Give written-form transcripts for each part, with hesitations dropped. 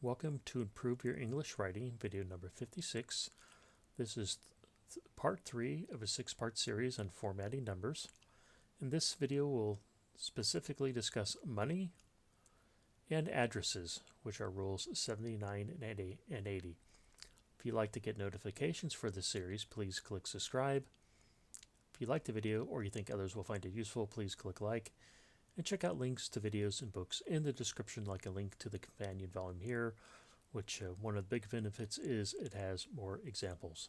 Welcome to Improve Your English Writing, video number 56. This is part 3 of a 6-part series on formatting numbers. In this video, we'll specifically discuss money and addresses, which are rules 79 and 80. If you'd like to get notifications for this series, please click subscribe. If you like the video or you think others will find it useful, please click like. And check out links to videos and books in the description, like a link to the companion volume here, which one of the big benefits is it has more examples.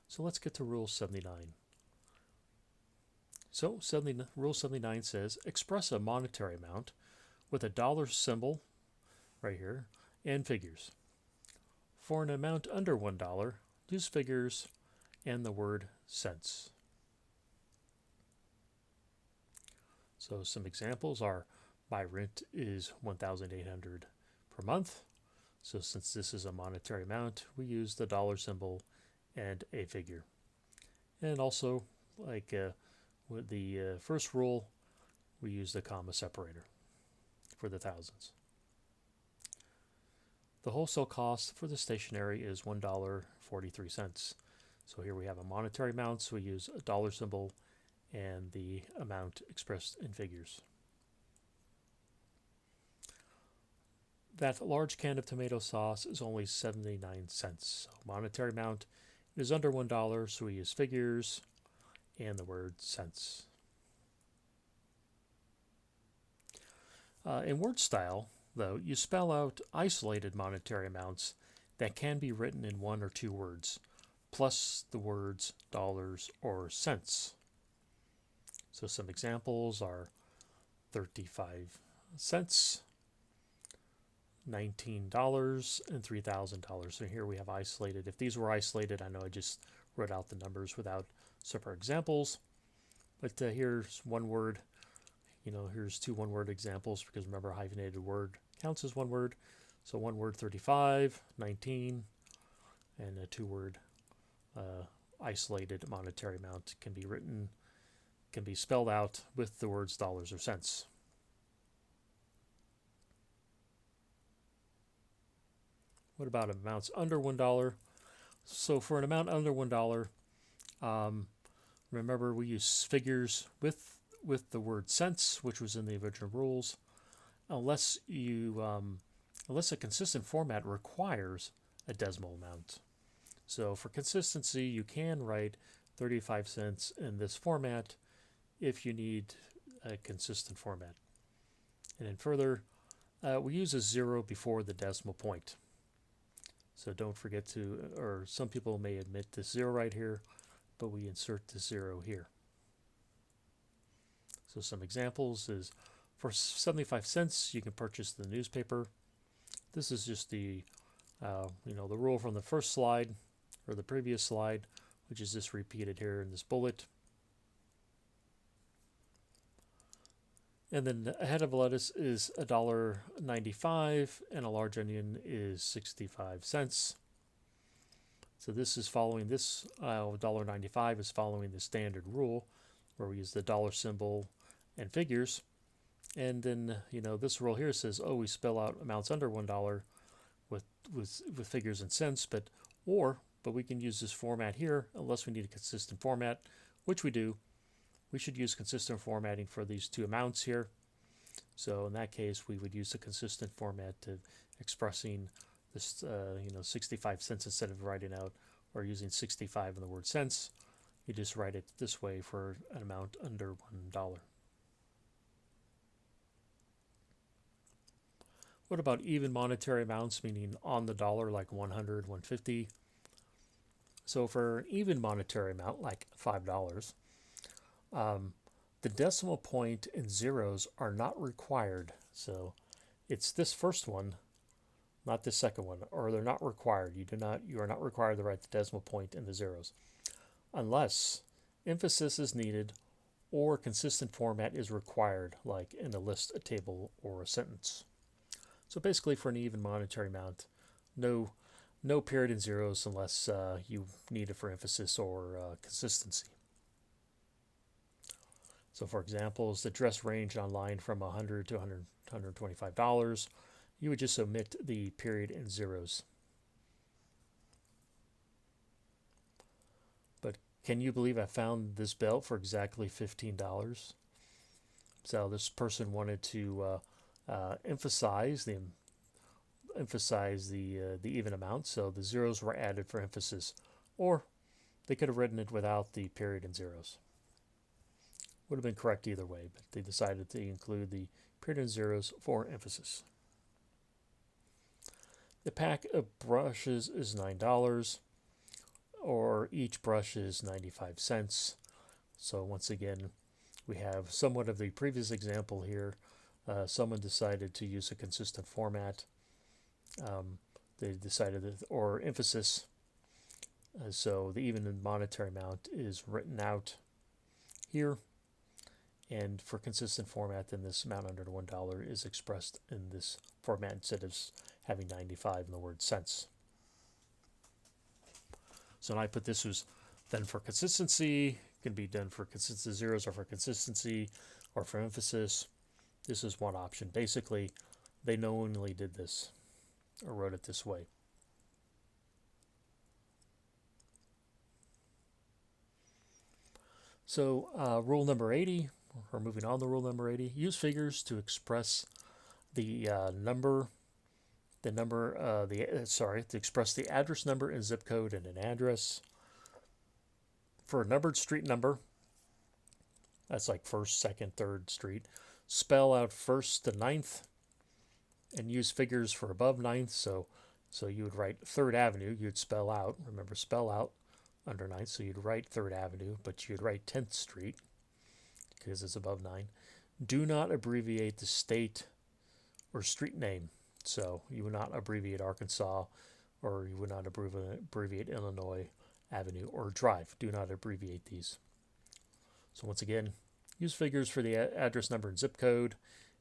So let's get to Rule 79. So Rule 79 says, express a monetary amount with a dollar symbol right here and figures. For an amount under $1, use figures and the word cents. So some examples are, my rent is $1,800 per month. So since this is a monetary amount, we use the dollar symbol and a figure. And also, like with the first rule, we use the comma separator for the thousands. The wholesale cost for the stationery is $1.43. So here we have a monetary amount, so we use a dollar symbol and the amount expressed in figures. That large can of tomato sauce is only 79 cents. So monetary amount is under $1, so we use figures and the word cents. In word style, though, you spell out isolated monetary amounts that can be written in one or two words, plus the words dollars or cents. So some examples are 35 cents, $19, and $3,000. So here we have isolated. If these were isolated, I know I just wrote out the numbers without separate examples. But here's one word. Here's two one-word examples, because remember, a hyphenated word counts as one word. So one word, 35, 19, and a two-word isolated monetary amount can be spelled out with the words dollars or cents. What about amounts under $1? So for an amount under $1, remember we use figures with the word cents, which was in the original rules, unless a consistent format requires a decimal amount. So for consistency, you can write 35 cents in this format if you need a consistent format. And then further, we use a 0 before the decimal point. So don't forget to, or some people may omit this 0 right here, but we insert the 0 here. So some examples is, for 75 cents, you can purchase the newspaper. This is just the rule from the first slide, or the previous slide, which is just repeated here in this bullet. And then a head of lettuce is $1.95, and a large onion is 65 cents. So this is following this, $1.95 is following the standard rule, where we use the dollar symbol and figures. And then, this rule here says, we spell out amounts under $1 with figures and cents, but we can use this format here unless we need a consistent format, which we do. We should use consistent formatting for these two amounts here. So in that case, we would use the consistent format to expressing this, 65 cents instead of writing out or using 65 in the word cents. You just write it this way for an amount under $1. What about even monetary amounts, meaning on the dollar, like 100, 150? So for an even monetary amount, like $5, the decimal point and zeros are not required. So it's this first one, not the second one, or they're not required. You are not required to write the decimal point and the zeros, unless emphasis is needed or consistent format is required, like in a list, a table, or a sentence. So basically, for an even monetary amount, no period and zeros unless you need it for emphasis or consistency. So for example, the dress ranged online from $100 to $125. you would just omit the period and zeros. But can you believe I found this belt for exactly $15? So this person wanted to emphasize the even amount, so the zeros were added for emphasis, or they could have written it without the period and zeros. Would have been correct either way, but they decided to include the period and zeros for emphasis. The pack of brushes is $9, or each brush is 95 cents. So once again, we have somewhat of the previous example here. Someone decided to use a consistent format. They decided that, or emphasis. So the even monetary amount is written out here. And for consistent format, then this amount under $1 is expressed in this format instead of having 95 in the word cents. So when I put this was then for consistency, can be done for consistent zeros or for consistency or for emphasis. This is one option. Basically, they knowingly did this or wrote it this way. So rule number 80, or moving on to rule number 80, use figures to express the to express the address number and zip code in an address. For a numbered street number, that's like first, second, third street, spell out first to ninth and use figures for above ninth. So you would write 3rd Avenue, you'd spell out, remember spell out under 9th, so you'd write 3rd Avenue, but you'd write 10th Street because it's above 9. Do not abbreviate the state or street name. So you would not abbreviate Arkansas, or you would not abbreviate Illinois Avenue or Drive. Do not abbreviate these. So once again, use figures for the address number and zip code,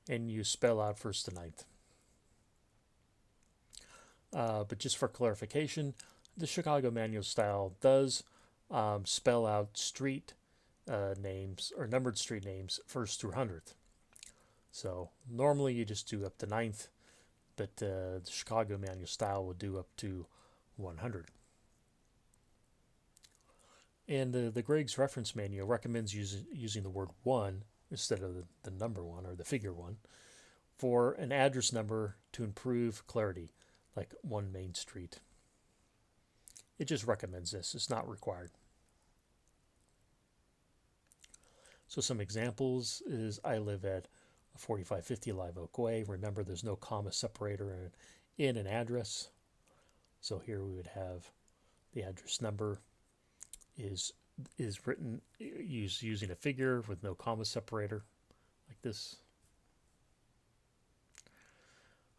and you spell out first to ninth. But just for clarification, the Chicago manual style does spell out street names or numbered street names first through 100th. So normally you just do up to 9th, but the Chicago manual style will do up to 100. And the Greg's reference manual recommends using the word 1 instead of the number 1 or the figure 1 for an address number to improve clarity, like 1 Main Street. It just recommends this. It's not required. So some examples is I live at 4550 Live Oak Way. Remember, there's no comma separator in an address. So here we would have the address number is written using a figure with no comma separator, like this.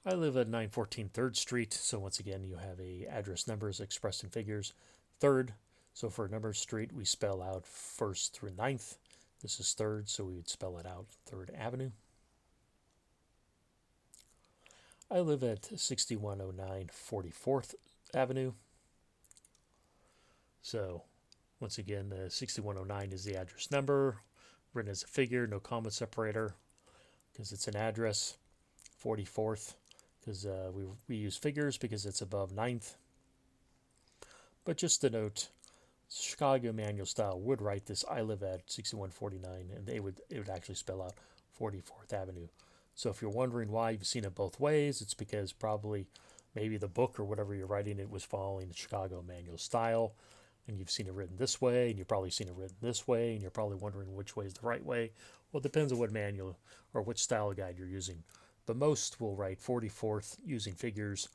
I live at 914 3rd Street. So once again, you have a address numbers expressed in figures. 3rd. So for a number street, we spell out 1st through 9th. This is 3rd, so we would spell it out 3rd Avenue. I live at 6109 44th Avenue. So once again, the 6109 is the address number, written as a figure, no comma separator, because it's an address. 44th, because we use figures because it's above 9th. But just to note, Chicago manual style would write this, I live at 6149, and it would actually spell out 44th Avenue. So if you're wondering why you've seen it both ways, it's because probably maybe the book or whatever you're writing it was following the Chicago manual style, and you've seen it written this way, and you've probably seen it written this way, and you're probably wondering which way is the right way. Well, it depends on what manual or which style guide you're using. But most will write 44th using figures.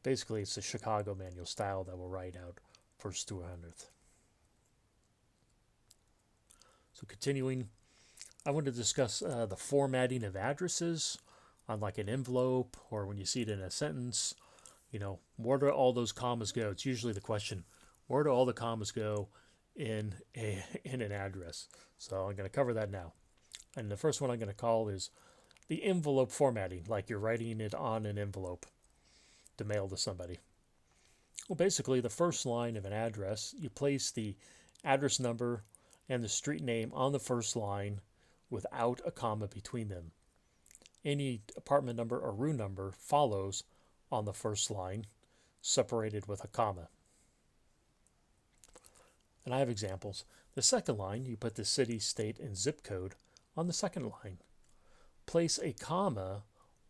Basically, it's the Chicago manual style that will write out 1st through 100th. So continuing, I want to discuss the formatting of addresses on like an envelope, or when you see it in a sentence. Where do all those commas go? It's usually the question, where do all the commas go in an address? So I'm going to cover that now. And the first one I'm going to call is the envelope formatting, like you're writing it on an envelope to mail to somebody. Well, basically, the first line of an address, you place the address number and the street name on the first line without a comma between them. any apartment number or room number follows on the first line, separated with a comma. And I have examples. The second line, you put the city, state, and zip code on the second line. Place a comma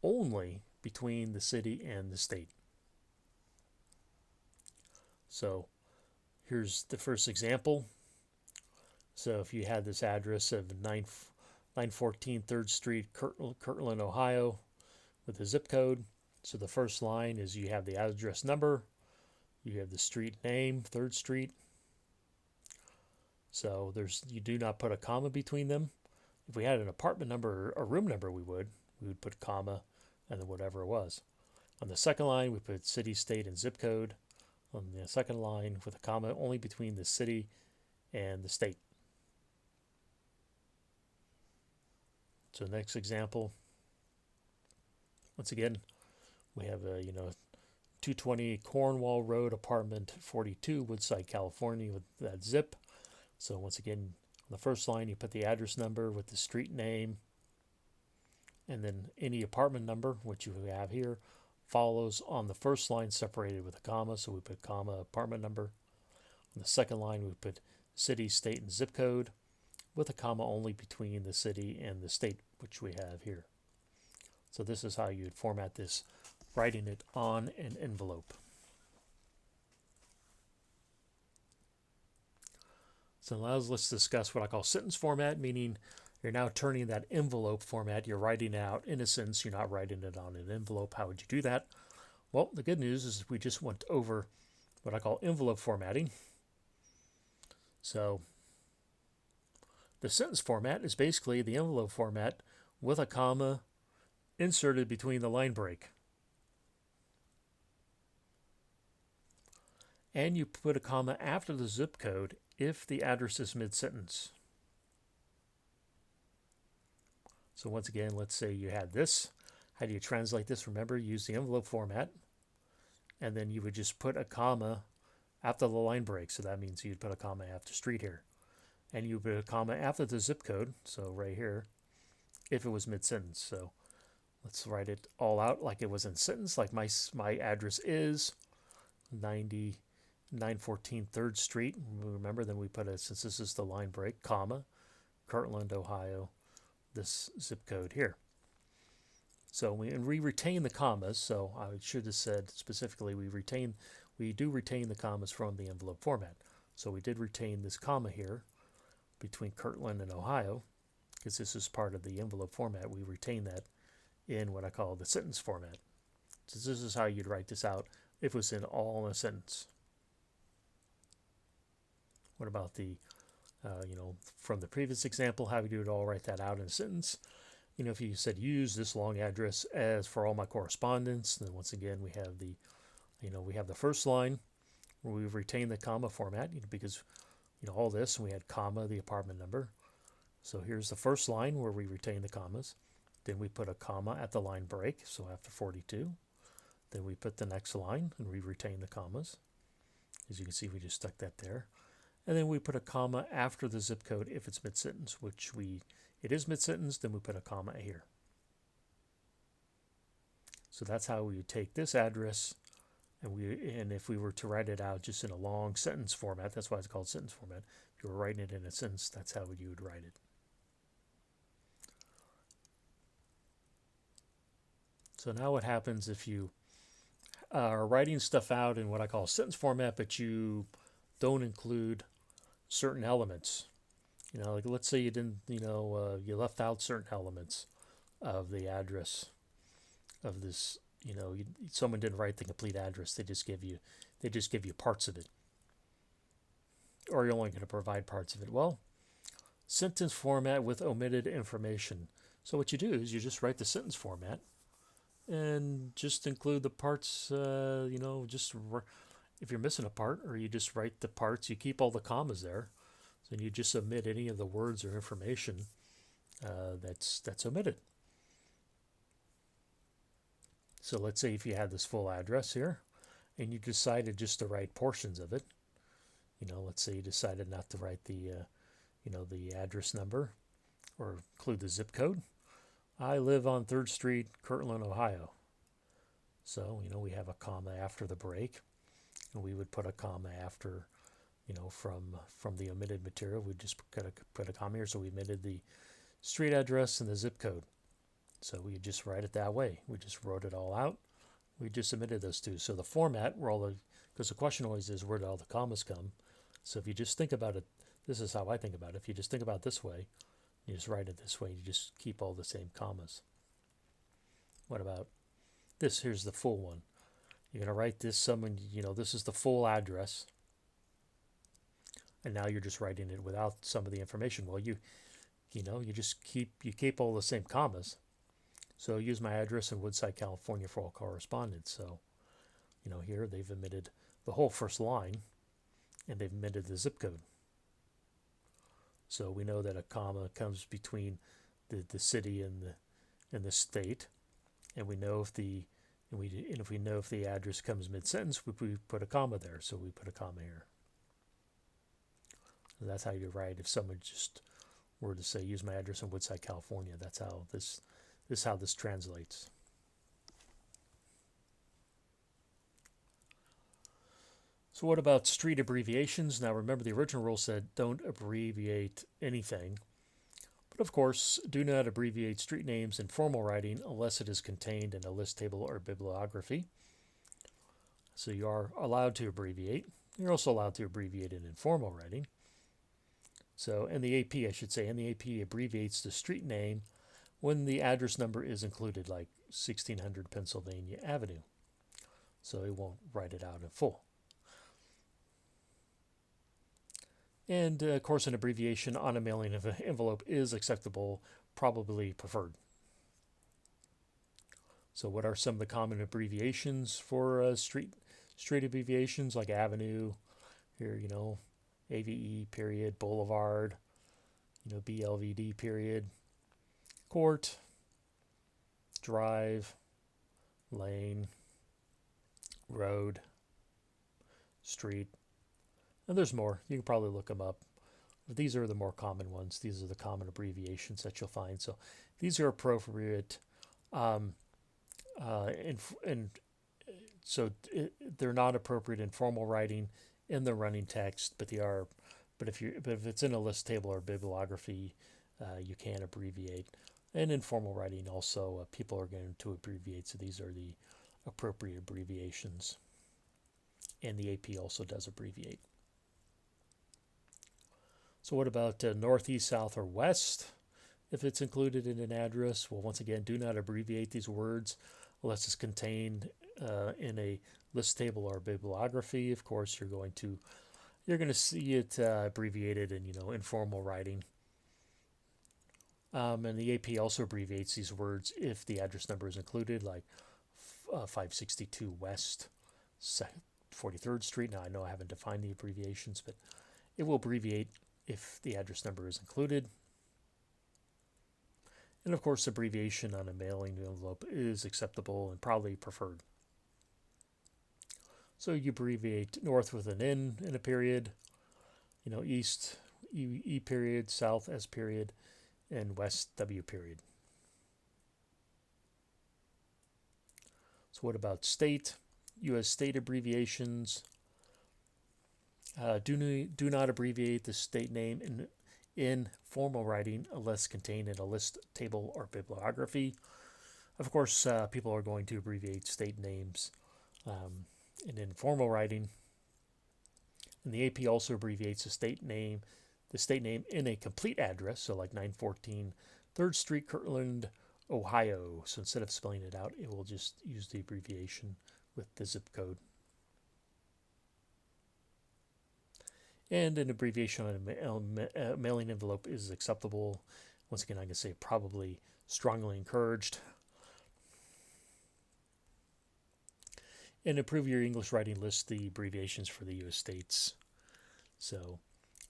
only between the city and the state. So here's the first example. So if you had this address of 914 3rd Street, Kirtland, Ohio, with the zip code. So the first line is you have the address number, you have the street name, 3rd Street. So you do not put a comma between them. If we had an apartment number or a room number, we would put a comma and then whatever it was. On the second line, we put city, state, and zip code. On the second line, with a comma only between the city and the state. So next example. Once again, we have a 220 Cornwall Road, apartment 42, Woodside, California, with that zip. So once again, on the first line, you put the address number with the street name, and then any apartment number, which you have here, follows on the first line separated with a comma. So we put comma, apartment number. On the second line, we put city, state, and zip code with a comma only between the city and the state, which we have here. So this is how you'd format this, writing it on an envelope. So now let's discuss what I call sentence format, meaning you're now turning that envelope format. You're writing it out in a sentence. You're not writing it on an envelope. How would you do that? Well, the good news is we just went over what I call envelope formatting. So the sentence format is basically the envelope format with a comma inserted between the line break. And you put a comma after the zip code if the address is mid-sentence. So once again, let's say you had this. How do you translate this? Remember, use the envelope format. And then you would just put a comma after the line break. So that means you'd put a comma after street here. And you put a comma after the zip code, so right here, if it was mid-sentence. So let's write it all out like it was in sentence, like my address is 914 3rd Street. Remember, then we put since this is the line break, comma, Kirtland, Ohio, this zip code here. So we retain the commas. So I should have said specifically we do retain the commas from the envelope format. So we did retain this comma here between Kirtland and Ohio, because this is part of the envelope format. We retain that in what I call the sentence format. So this is how you'd write this out if it was all in a sentence. What about the, from the previous example, how would you all write that out in a sentence? If you said use this long address as for all my correspondence, then once again we have we have the first line where we retain the comma format, because all this, and we had comma, the apartment number. So here's the first line where we retain the commas. Then we put a comma at the line break, so after 42. Then we put the next line and we retain the commas. As you can see, we just stuck that there. And then we put a comma after the zip code if it's mid-sentence, which it is mid-sentence, then we put a comma here. So that's how we would take this address, and if we were to write it out just in a long sentence format, that's why it's called sentence format. If you were writing it in a sentence, that's how you would write it. So now what happens if you are writing stuff out in what I call sentence format, but you don't include certain elements? Like let's say you didn't, you left out certain elements of the address of this. Someone didn't write the complete address. They just give you parts of it, or you're only going to provide parts of it. Well, sentence format with omitted information. So what you do is you just write the sentence format and just include the parts. Just if you're missing a part, or you just write the parts, you keep all the commas there. So you just omit any of the words or information that's omitted. So let's say if you had this full address here and you decided just to write portions of it, let's say you decided not to write the address number or include the zip code. I live on 3rd Street, Kirtland, Ohio. So, we have a comma after the break, and we would put a comma after, from the omitted material. We just put a comma here, so we omitted the street address and the zip code. So we just write it that way. We just wrote it all out. We just omitted those two. So the format, because the question always is, where did all the commas come? So if you just think about it, this is how I think about it. If you just think about it this way, you just write it this way. You just keep all the same commas. What about this? Here's the full one. You're going to write this this is the full address. And now you're just writing it without some of the information. Well, you just keep all the same commas. So use my address in Woodside, California for all correspondence. So, here they've omitted the whole first line, and they've omitted the zip code. So we know that a comma comes between the city and the state, and we know if the address comes mid-sentence, we put a comma there. So we put a comma here. So that's how you write. If someone just were to say, use my address in Woodside, California, that's how this translates. So what about street abbreviations? Now remember, the original rule said don't abbreviate anything. But of course, do not abbreviate street names in formal writing unless it is contained in a list table or bibliography. So you are allowed to abbreviate. You're also allowed to abbreviate in informal writing. So, and the AP, I should say, and the AP abbreviates the street name when the address number is included, like 1600 Pennsylvania Avenue. So it won't write it out in full. And of course, an abbreviation on a mailing envelope is acceptable, probably preferred. So what are some of the common abbreviations for street abbreviations, like Avenue, here, AVE period, Boulevard, BLVD period, Court, Drive, Lane, Road, Street, and there's more. You can probably look them up. But these are the more common ones. These are the common abbreviations that you'll find. So these are appropriate, they're not appropriate in formal writing in the running text, but they are. But if it's in a list table or bibliography, you can abbreviate. And in formal writing, also people are going to abbreviate. So these are the appropriate abbreviations. And the AP also does abbreviate. So what about northeast, south, or west? If it's included in an address, well, once again, do not abbreviate these words unless it's contained in a list table or bibliography. Of course, you're going to see it abbreviated in informal writing. And the AP also abbreviates these words if the address number is included, like 562 West 43rd Street. Now, I know I haven't defined the abbreviations, but it will abbreviate if the address number is included. And of course, abbreviation on a mailing envelope is acceptable and probably preferred. So you abbreviate north with an N in a period, east E period, south S period, and west W period. So what about state? U.S. state abbreviations. Do not abbreviate the state name in formal writing unless contained in a list table or bibliography. Of course, people are going to abbreviate state names in informal writing. And the AP also abbreviates the state name in a complete address, so like 914 3rd Street, Kirtland, Ohio. So instead of spelling it out, it will just use the abbreviation with the zip code. And an abbreviation on a mailing envelope is acceptable. Once again, I can say probably strongly encouraged. And improve your English writing list the abbreviations for the U.S. states. So,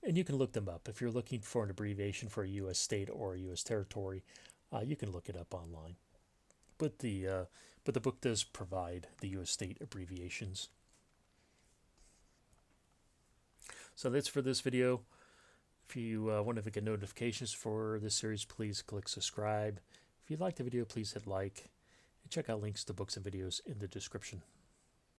and you can look them up. If you're looking for an abbreviation for a U.S. state or a U.S. territory, you can look it up online. But the book does provide the U.S. state abbreviations. So that's for this video. If you want to get notifications for this series, please click subscribe. If you liked the video, please hit like and check out links to books and videos in the description.